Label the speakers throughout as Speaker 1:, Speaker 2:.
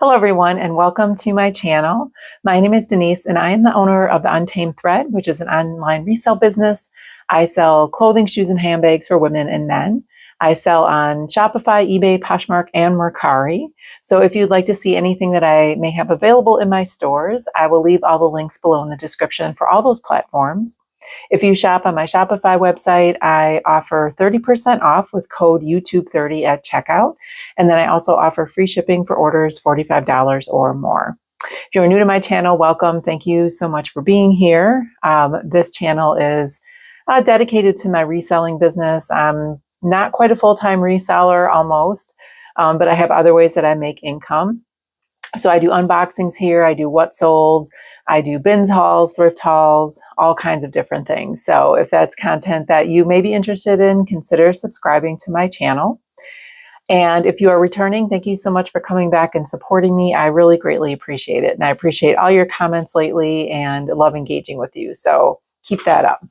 Speaker 1: Hello everyone and welcome to my channel. My name is Denise and I am the owner of The Untamed Thread, which is an online resale business. I sell clothing, shoes, and handbags for women and men. I sell on Shopify, eBay, Poshmark, and Mercari. So if you'd like to see anything that I may have available in my stores, I will leave all the links below in the description for all those platforms. If you shop on my Shopify website, I offer 30% off with code YouTube30 at checkout. And then I also offer free shipping for orders $45 or more. If you're new to my channel, welcome. Thank you so much for being here. This channel is dedicated to my reselling business. I'm not quite a full-time reseller, almost, but I have other ways that I make income. So I do unboxings here, I do what solds, I do bins hauls, thrift hauls, all kinds of different things. So if that's content that you may be interested in, consider subscribing to my channel. And if you are returning, thank you so much for coming back and supporting me. I really greatly appreciate it. And I appreciate all your comments lately and love engaging with you. So keep that up.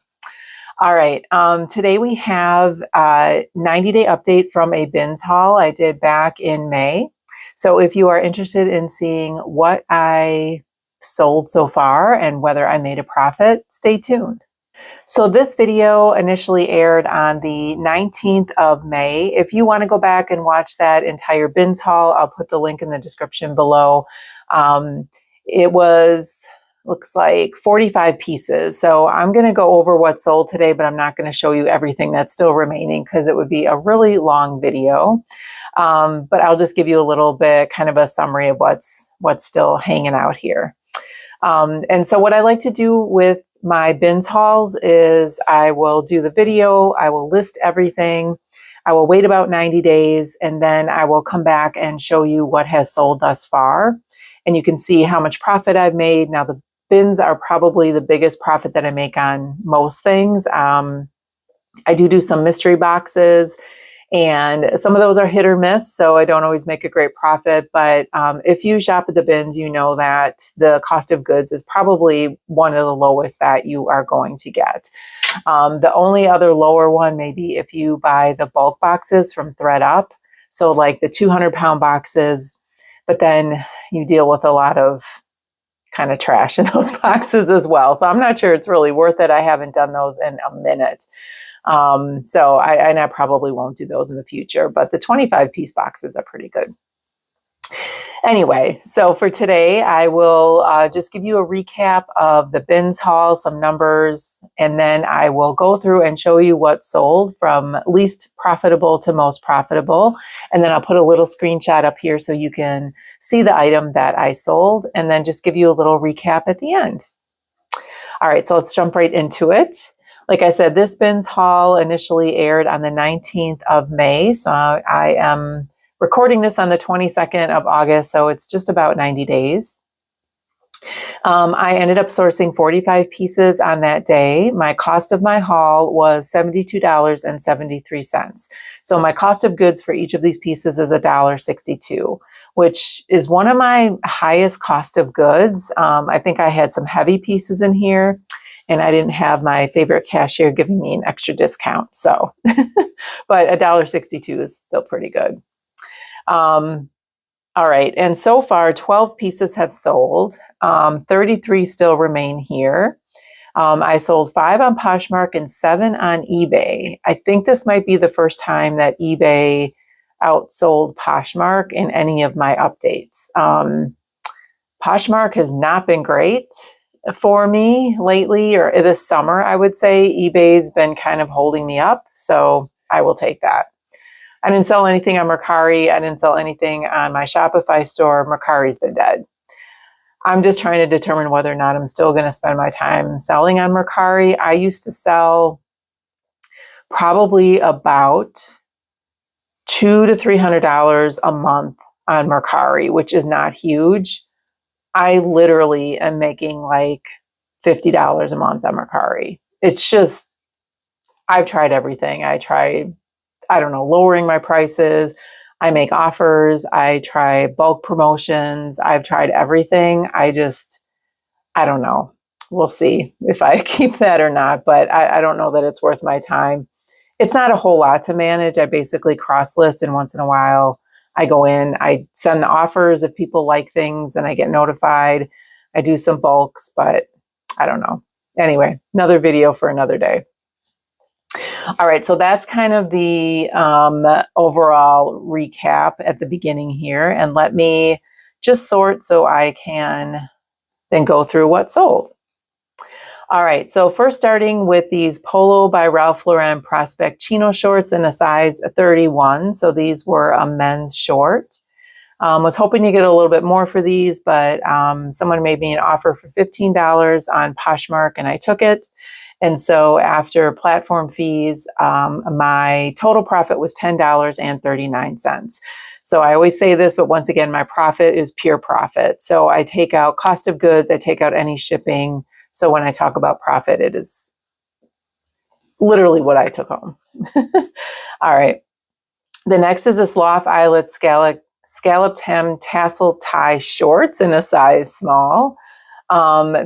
Speaker 1: All right. Today we have a 90-day update from a bins haul I did back in May. So if you are interested in seeing what I sold so far and whether I made a profit, stay tuned. So this video initially aired on the 19th of May. If you want to go back and watch that entire bins haul, I'll put the link in the description below. Looks like 45 pieces. So I'm going to go over what sold today, but I'm not going to show you everything that's still remaining because it would be a really long video. But I'll just give you a little bit, kind of a summary of what's still hanging out here. And so what I like to do with my bins hauls is I will do the video, I will list everything, I will wait about 90 days, and then I will come back and show you what has sold thus far. And you can see how much profit I've made. Now the bins are probably the biggest profit that I make on most things. I do some mystery boxes, and some of those are hit or miss, so I don't always make a great profit. But if you shop at the bins, you know that the cost of goods is probably one of the lowest that you are going to get. The only other lower one may be if you buy the bulk boxes from ThredUp, so like the 200-pound boxes, but then you deal with a lot of kind of trash in those boxes as well. So I'm not sure it's really worth it. I haven't done those in a minute. So I probably won't do those in the future, but the 25-piece boxes are pretty good. Anyway, so for today, I will just give you a recap of the bins haul, some numbers, and then I will go through and show you what sold from least profitable to most profitable. And then I'll put a little screenshot up here so you can see the item that I sold, and then just give you a little recap at the end. All right, so let's jump right into it. Like I said, this bins haul initially aired on the 19th of May. So I am recording this on the 22nd of August. So it's just about 90 days. I ended up sourcing 45 pieces on that day. My cost of my haul was $72.73. So my cost of goods for each of these pieces is $1.62, which is one of my highest cost of goods. I think I had some heavy pieces in here, and I didn't have my favorite cashier giving me an extra discount. So, but $1.62 is still pretty good. All right. And so far, 12 pieces have sold. 33 still remain here. I sold 5 on Poshmark and 7 on eBay. I think this might be the first time that eBay outsold Poshmark in any of my updates. Poshmark has not been great for me lately, or this summer, I would say. eBay's been kind of holding me up, so I will take that. I didn't sell anything on Mercari. I didn't sell anything on my Shopify store. Mercari's been dead. I'm just trying to determine whether or not I'm still going to spend my time selling on Mercari. I used to sell probably about $200 to $300 a month on Mercari, which is not huge. I literally am making like $50 a month on Mercari. It's just, I've tried everything. I tried, lowering my prices. I make offers. I try bulk promotions. I've tried everything. I don't know. We'll see if I keep that or not, but I don't know that it's worth my time. It's not a whole lot to manage. I basically cross list, and once in a while I go in, I send the offers if people like things, and I get notified. I do some bulks, but I don't know. Anyway, another video for another day. All right, so that's kind of the overall recap at the beginning here. And let me just sort so I can then go through what sold. All right, so first starting with these Polo by Ralph Lauren Prospect Chino shorts in a size 31. So these were a men's short. Was hoping to get a little bit more for these, but someone made me an offer for $15 on Poshmark and I took it. And so after platform fees, my total profit was $10.39. So I always say this, but once again, my profit is pure profit. So I take out cost of goods, I take out any shipping. So when I talk about profit, it is literally what I took home. All right. The next is this Loft Eyelet scalloped hem tassel tie shorts in a size small.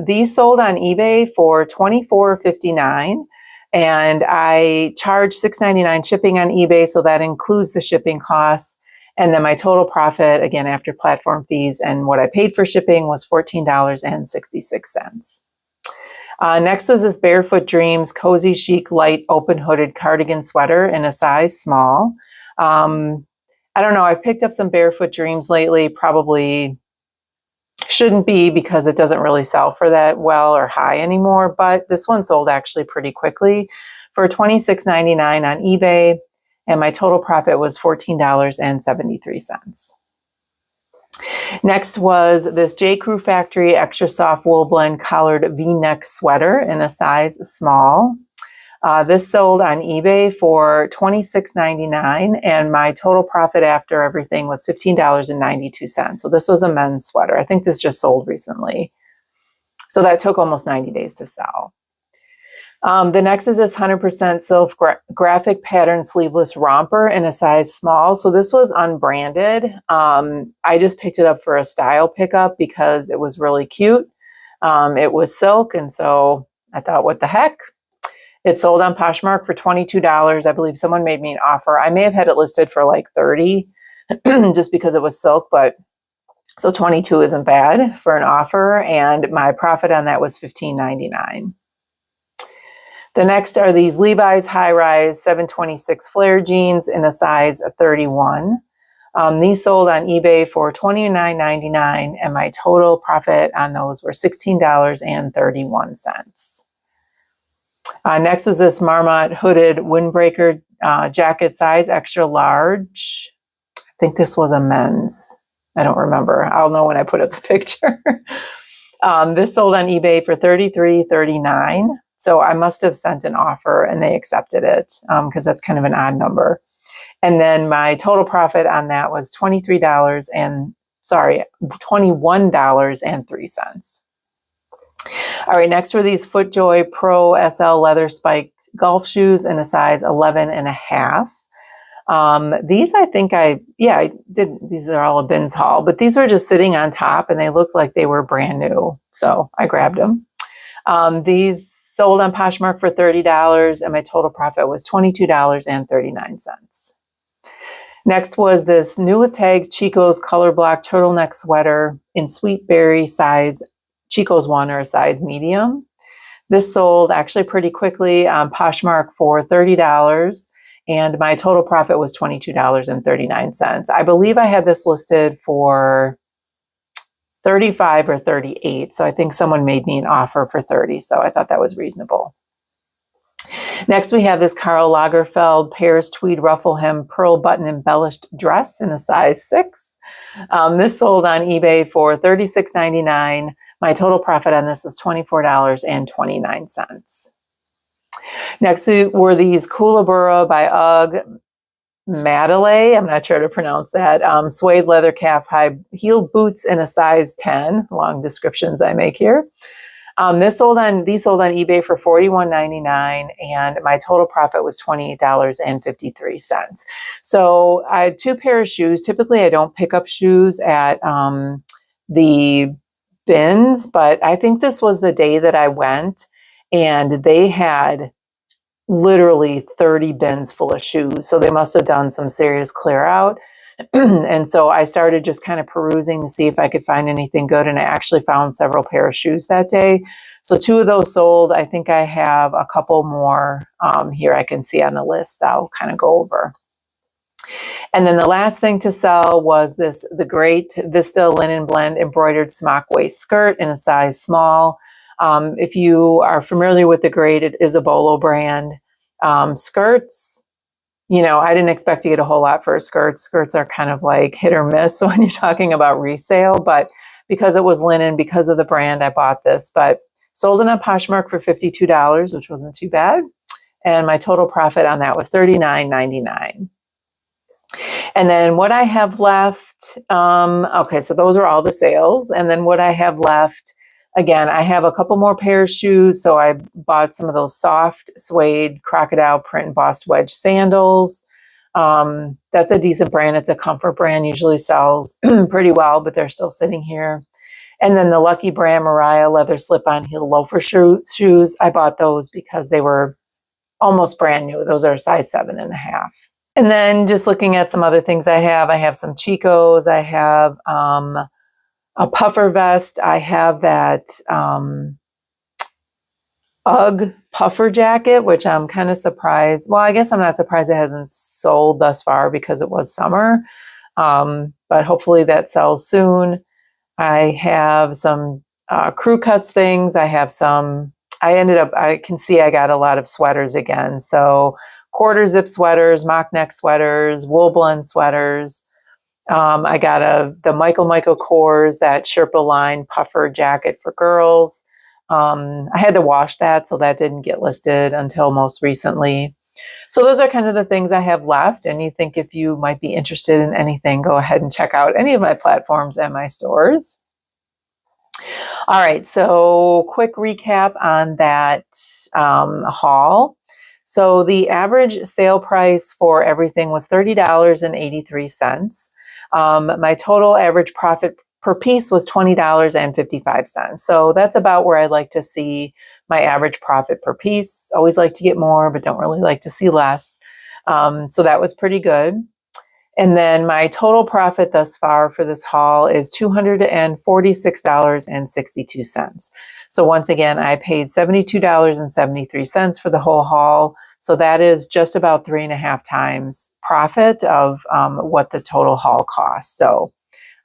Speaker 1: These sold on eBay for $24.59, and I charge $6.99 shipping on eBay, so that includes the shipping costs. And then my total profit, again, after platform fees and what I paid for shipping, was $14.66. Next was this Barefoot Dreams Cozy Chic Light Open Hooded Cardigan Sweater in a size small. I don't know, I've picked up some Barefoot Dreams lately, probably shouldn't be because it doesn't really sell for that well or high anymore, but this one sold actually pretty quickly for $26.99 on eBay, and my total profit was $14.73. Next was this J. Crew Factory Extra Soft Wool Blend Collared V-neck sweater in a size small. This sold on eBay for $26.99, and my total profit after everything was $15.92. So this was a men's sweater. I think this just sold recently. So that took almost 90 days to sell. The next is this 100% silk graphic pattern sleeveless romper in a size small. So this was unbranded. I just picked it up for a style pickup because it was really cute. It was silk, and so I thought, what the heck? It sold on Poshmark for $22. I believe someone made me an offer. I may have had it listed for like $30 just because it was silk, but so $22 isn't bad for an offer, and my profit on that was $15.99. The next are these Levi's high-rise 726 flare jeans in a size 31. These sold on eBay for $29.99, and my total profit on those were $16.31. Next was this Marmot hooded windbreaker jacket size extra large. I think this was a men's. I don't remember. I'll know when I put up the picture. This sold on eBay for $33.39. So I must have sent an offer and they accepted it because that's kind of an odd number. And then my total profit on that was $21.03. All right, next were these FootJoy Pro SL leather spiked golf shoes in a size 11.5. These I think I did. These are all a bins haul, but these were just sitting on top and they looked like they were brand new. So I grabbed them. These sold on Poshmark for $30 and my total profit was $22.39. Next was this New with Tags Chico's Color Block Turtleneck Sweater in Sweet Berry size, Chico's one or a size medium. This sold actually pretty quickly on Poshmark for $30 and my total profit was $22.39. I believe I had this listed for $35 or $38. So I think someone made me an offer for $30. So I thought that was reasonable. Next, we have this Karl Lagerfeld Paris tweed ruffle hem pearl button embellished dress in a size 6. This sold on eBay for $36.99. My total profit on this was $24.29. Next were these Kookaburra by UGG Madelay, I'm not sure how to pronounce that, suede leather calf high heel boots in a size 10, long descriptions I make here. These sold on eBay for $41.99 and my total profit was $28.53. So I had 2 pair of shoes. Typically I don't pick up shoes at the bins, but I think this was the day that I went and they had literally 30 bins full of shoes. So they must have done some serious clear out. And so I started just kind of perusing to see if I could find anything good. And I actually found several pair of shoes that day. So 2 of those sold. I think I have a couple more here I can see on the list I'll kind of go over. And then the last thing to sell was the great Vista Linen Blend embroidered smock waist skirt in a size small. If you are familiar with the great, it is a Bolo brand. Skirts, you know, I didn't expect to get a whole lot for skirts. Skirts are kind of like hit or miss when you're talking about resale, but because it was linen, because of the brand, I bought this. But sold it on Poshmark for $52, which wasn't too bad. And my total profit on that was $39.99. And then what I have left, okay, so those are all the sales. And then what I have left, again, I have a couple more pairs of shoes. So I bought some of those soft suede crocodile print embossed wedge sandals. That's a decent brand. It's a comfort brand, usually sells pretty well, but they're still sitting here. And then the Lucky Brand Mariah leather slip-on heel loafer shoes. I bought those because they were almost brand new. Those are a size 7.5. And then just looking at some other things I have some Chicos. I have a puffer vest. I have that UGG puffer jacket, which I'm kind of surprised. Well, I guess I'm not surprised it hasn't sold thus far because it was summer. But hopefully that sells soon. I have some crew cuts things. I have some, I can see I got a lot of sweaters again. So quarter zip sweaters, mock neck sweaters, wool blend sweaters. I got the Michael Kors, that Sherpa line puffer jacket for girls. I had to wash that, so that didn't get listed until most recently. So those are kind of the things I have left. And you think if you might be interested in anything, go ahead and check out any of my platforms and my stores. All right, so quick recap on that haul. So the average sale price for everything was $30.83. My total average profit per piece was $20.55. So that's about where I'd like to see my average profit per piece. Always like to get more, but don't really like to see less. So that was pretty good. And then my total profit thus far for this haul is $246.62. So once again, I paid $72.73 for the whole haul. So that is just about 3.5 times profit of what the total haul costs. So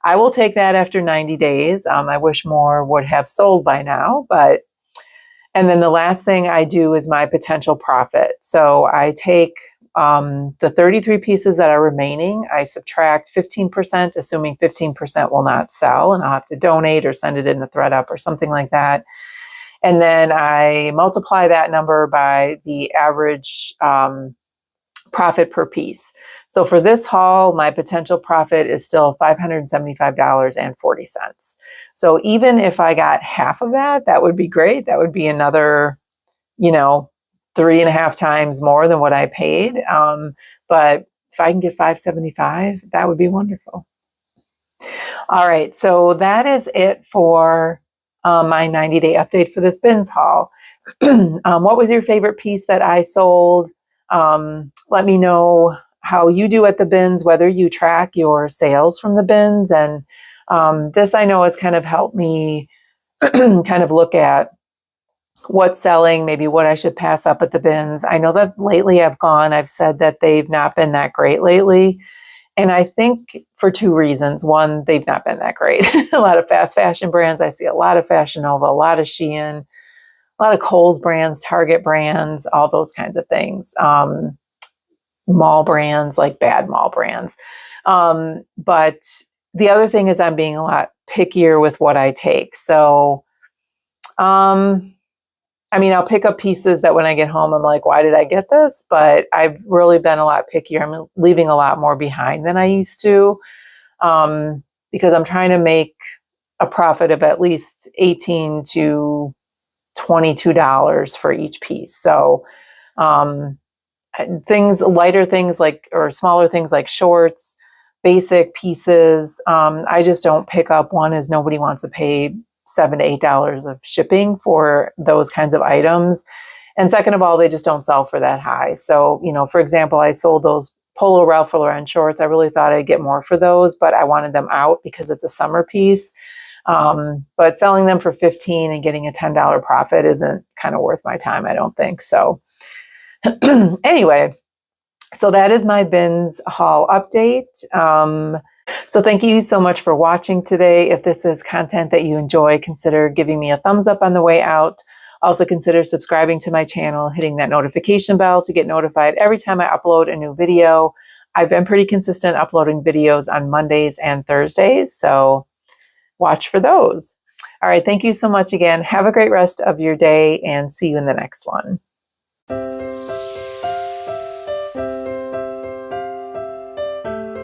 Speaker 1: I will take that after 90 days. I wish more would have sold by now, but, and then the last thing I do is my potential profit. So I take the 33 pieces that are remaining, I subtract 15%, assuming 15% will not sell, and I'll have to donate or send it in a ThredUp or something like that. And then I multiply that number by the average profit per piece. So for this haul, my potential profit is still $575.40. So even if I got half of that, that would be great. That would be another, 3.5 times more than what I paid. But if I can get $575, that would be wonderful. All right, so that is it for my 90-day update for this bins haul. What was your favorite piece that I sold? Let me know how you do at the bins, whether you track your sales from the bins. And this I know has kind of helped me kind of look at what's selling, maybe what I should pass up at the bins. I know that lately I've said that they've not been that great lately. And I think for 2 reasons. One, they've not been that great. A lot of fast fashion brands. I see a lot of Fashion Nova, a lot of Shein, a lot of Kohl's brands, Target brands, all those kinds of things. Mall brands, like bad mall brands. But the other thing is I'm being a lot pickier with what I take. So, I'll pick up pieces that when I get home, I'm like, why did I get this? But I've really been a lot pickier. I'm leaving a lot more behind than I used to, because I'm trying to make a profit of at least $18 to $22 for each piece. So lighter things or smaller things like shorts, basic pieces, I just don't pick up. One is nobody wants to pay $7 to $8 of shipping for those kinds of items. And second of all, they just don't sell for that high. So, for example, I sold those Polo Ralph Lauren shorts. I really thought I'd get more for those, but I wanted them out because it's a summer piece. But selling them for $15 and getting a $10 profit isn't kind of worth my time, I don't think. So anyway, so that is my bins haul update. So thank you so much for watching today. If this is content that you enjoy, consider giving me a thumbs up on the way out. Also consider subscribing to my channel, hitting that notification bell to get notified every time I upload a new video. I've been pretty consistent uploading videos on Mondays and Thursdays, so watch for those. All right, thank you so much again. Have a great rest of your day and see you in the next one.